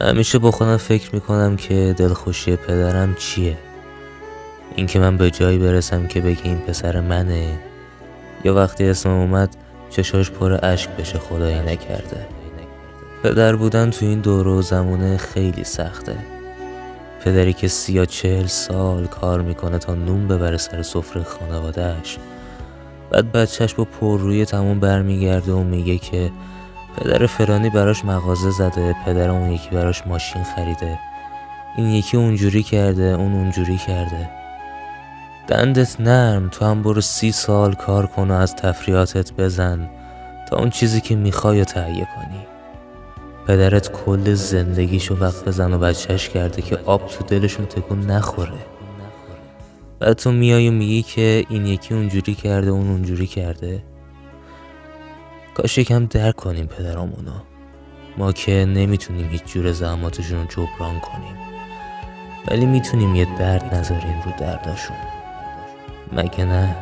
همیشه با خودم فکر میکنم که دلخوشی پدرم چیه؟ اینکه من به جایی برسم که بگه این پسر منه، یا وقتی اسمم اومد چشاش پر اشک بشه خدایی نکرده. پدر بودن تو این دوره و زمونه خیلی سخته. پدری که 30 یا 40 سال کار میکنه تا نون ببره سر سفره خانوادهش، بعد بچهش با پررویی تموم برمیگرده و میگه که پدر فلانی براش مغازه زده، پدر اون یکی براش ماشین خریده، این یکی اونجوری کرده، اون اونجوری کرده. دندت نرم، تو هم برو 30 سال کار کن و از تفریحاتت بزن تا اون چیزی که میخوای و تهیه کنی. پدرت کل زندگیشو وقف زن و بچهش کرده که آب تو دلشون تکون نخوره. بعد تو میای و میگی که این یکی اونجوری کرده، اون اونجوری کرده. کاش یکم درک کنیم پدرامونو. ما که نمیتونیم هیچ جور زحماتشون رو جبران کنیم، ولی میتونیم یه درد نذاریم رو درداشون، مگه نه؟